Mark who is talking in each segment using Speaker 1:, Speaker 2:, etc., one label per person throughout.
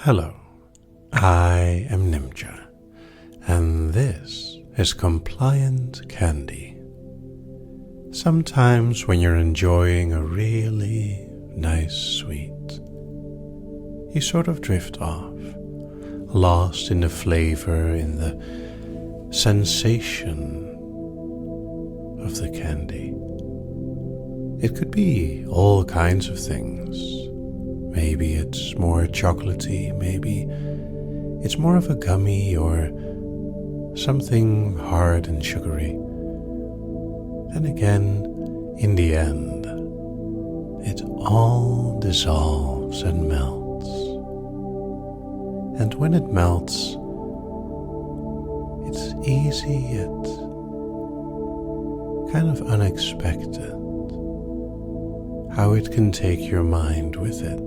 Speaker 1: Hello, I am Nimja, and this is Compliant Candy. Sometimes when you're enjoying a really nice sweet, you sort of drift off, lost in the flavor, in the sensation of the candy. It could be all kinds of things. Maybe it's more chocolatey, maybe it's more of a gummy or something hard and sugary. And again, in the end, it all dissolves and melts. And when it melts, it's easy yet kind of unexpected how it can take your mind with it.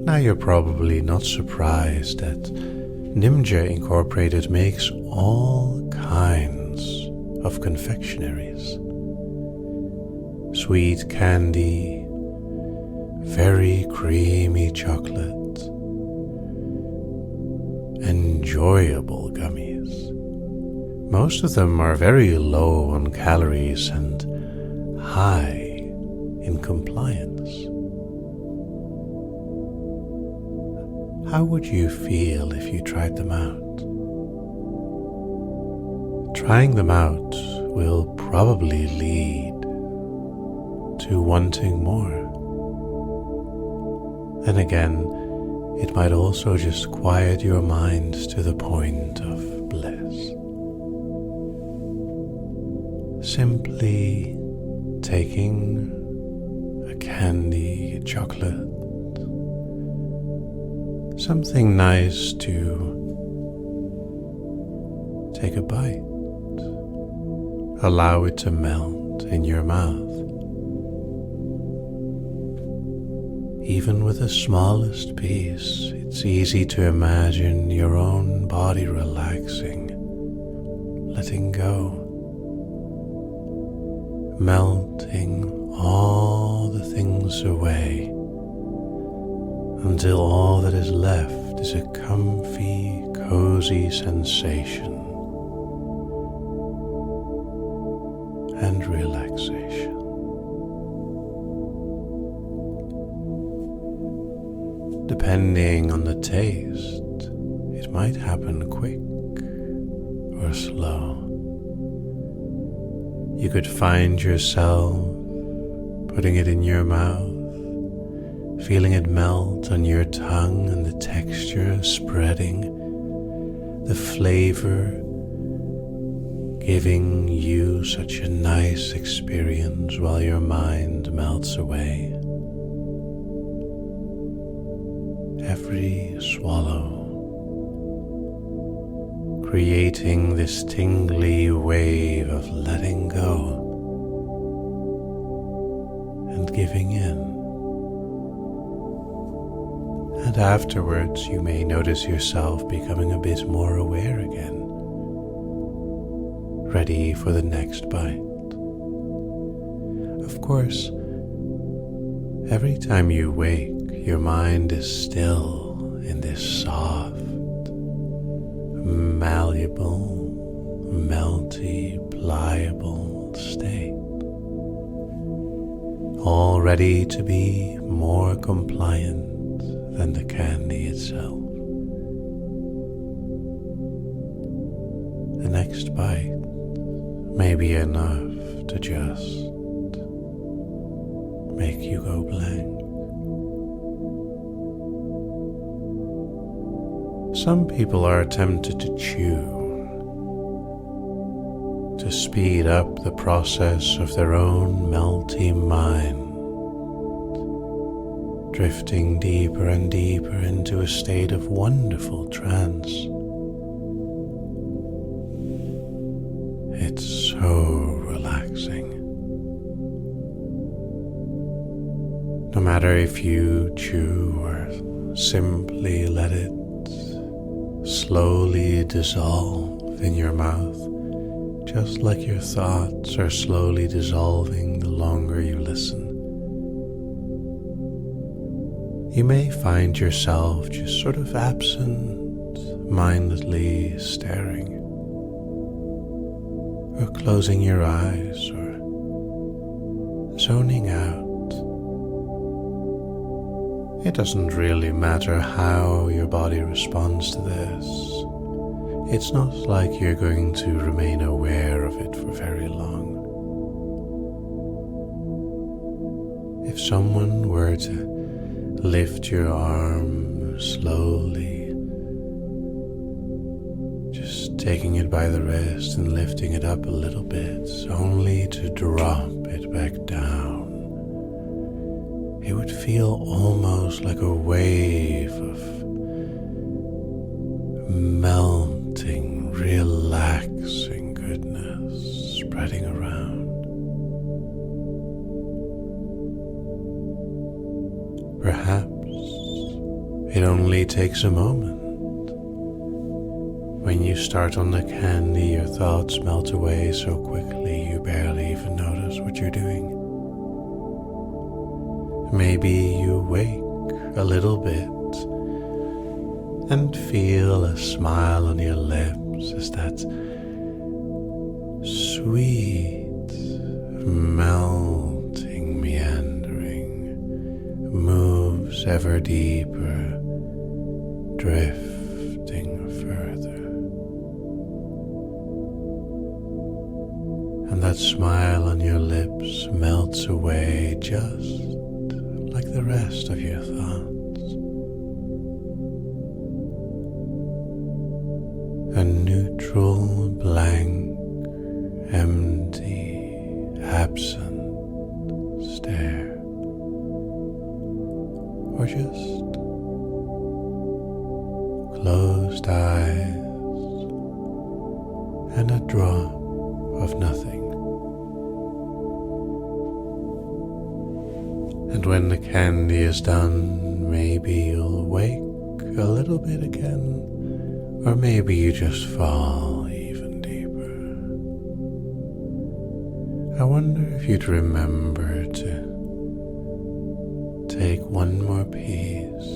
Speaker 1: Now you're probably not surprised that Nimja Incorporated makes all kinds of confectionaries. Sweet candy, very creamy chocolate, enjoyable gummies. Most of them are very low on calories and high in compliance. How would you feel if you tried them out? Trying them out will probably lead to wanting more. Then again, it might also just quiet your mind to the point of bliss. Simply taking a candy, a chocolate, something nice to take a bite, allow it to melt in your mouth. Even with the smallest piece, it's easy to imagine your own body relaxing, letting go, melting all the things away until all that is left is a comfy, cozy sensation and relaxation. Depending on the taste, it might happen quick or slow. You could find yourself putting it in your mouth, feeling it melt on your tongue and the texture spreading, the flavor giving you such a nice experience while your mind melts away. Every swallow creating this tingly wave of letting go and giving in. And afterwards, you may notice yourself becoming a bit more aware again, ready for the next bite. Of course, every time you wake, your mind is still in this soft, malleable, melty, pliable state, all ready to be more compliant than the candy itself. The next bite may be enough to just make you go blank. Some people are tempted to chew, to speed up the process of their own melty mind, drifting deeper and deeper into a state of wonderful trance. It's so relaxing. No matter if you chew or simply let it slowly dissolve in your mouth, just like your thoughts are slowly dissolving the longer you listen. You may find yourself just sort of absent, mindlessly staring, or closing your eyes, or zoning out. It doesn't really matter how your body responds to this. It's not like you're going to remain aware of it for very long. If someone were to lift your arm slowly, just taking it by the wrist and lifting it up a little bit, only to drop it back down, it would feel almost like a wave of melting, relaxing goodness spreading around. Perhaps it only takes a moment. When you start on the candy, your thoughts melt away so quickly you barely even notice what you're doing. Maybe you wake a little bit and feel a smile on your lips as that sweet, melting meandering moves ever deeper, drifting further. And that smile on your lips melts away just like the rest of your thoughts. A neutral, blank, empty, absent stare, or just closed eyes and a drop of nothing. And when the candy is done, maybe you'll wake a little bit again, or maybe you just fall even deeper. I wonder if you'd remember to take one more piece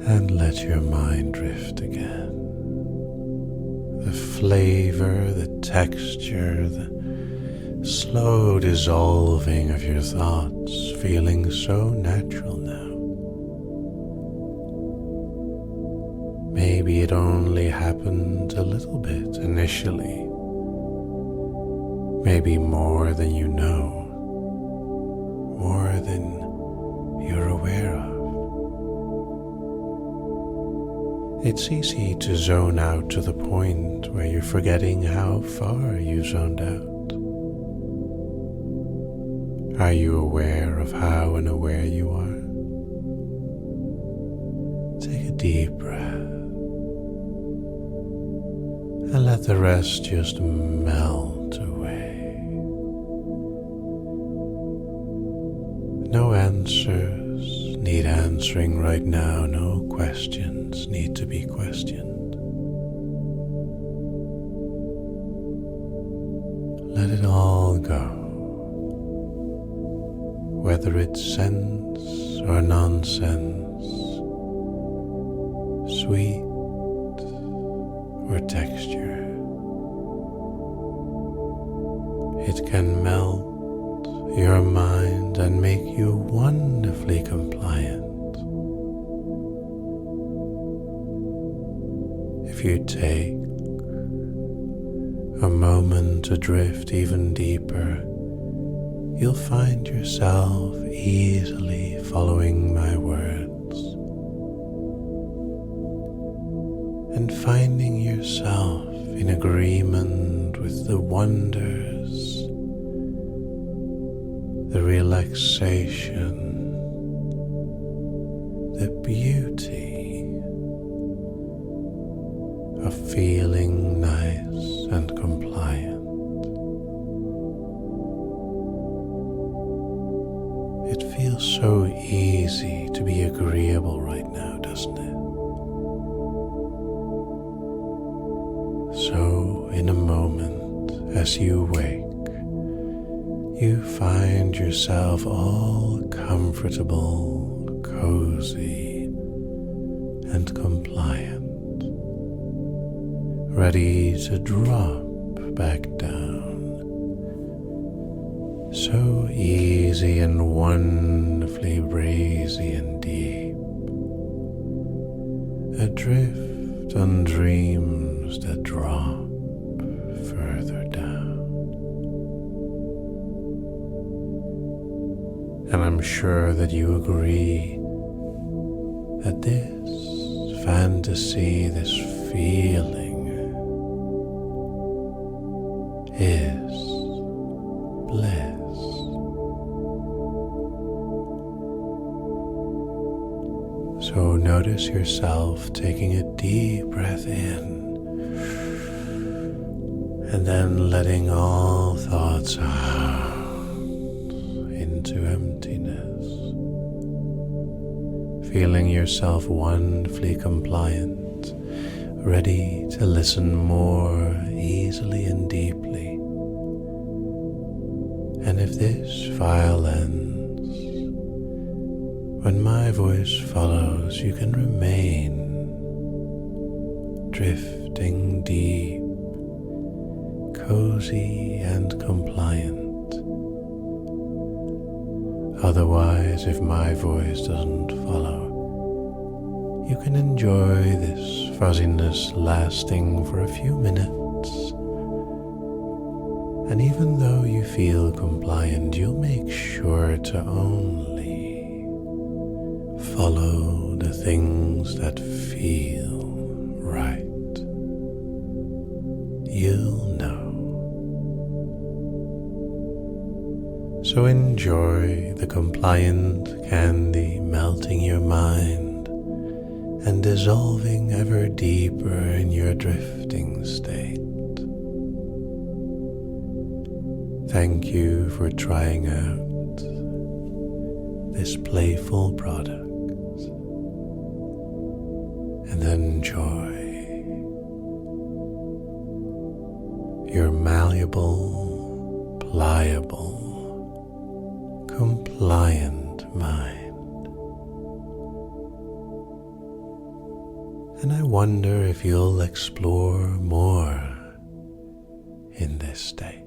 Speaker 1: and let your mind drift again. The flavor, the texture, the slow dissolving of your thoughts, feeling so natural now. Maybe it only happened a little bit initially, maybe more than you know, more than you're aware of. It's easy to zone out to the point where you're forgetting how far you zoned out. Are you aware of how unaware you are? Take a deep breath and let the rest just melt away. No answers need answering right now. No questions need to be questioned. Let it all go. Whether it's sense or nonsense, sweet or texture, it can melt your mind and make you wonderfully compliant. If you take a moment to drift even deeper, you'll find yourself easily following my words and finding yourself in agreement with the wonders, the relaxation, the beauty of feeling nice and compliant. It feels so easy to be agreeable right now, doesn't it? So, in a moment, as you wake, you find yourself all comfortable, cozy, and compliant, ready to drop back down. So easy and wonderfully breezy and deep, adrift on dreams that drop further down. And I'm sure that you agree that this fantasy, this feeling is bliss. So notice yourself taking a deep breath in and then letting all thoughts out into emptiness, feeling yourself wonderfully compliant, ready to listen more easily and deeply. And if this file ends, when my voice follows, you can remain drifting deep, cozy and compliant. Otherwise, if my voice doesn't follow, you can enjoy this fuzziness lasting for a few minutes. And even though you feel compliant, you'll make sure to only follow the things that feel right. You'll know. So enjoy the compliant candy melting your mind and dissolving ever deeper in your drifting state. Thank you for trying out this playful product, and enjoy your malleable, pliable, compliant mind. And I wonder if you'll explore more in this state.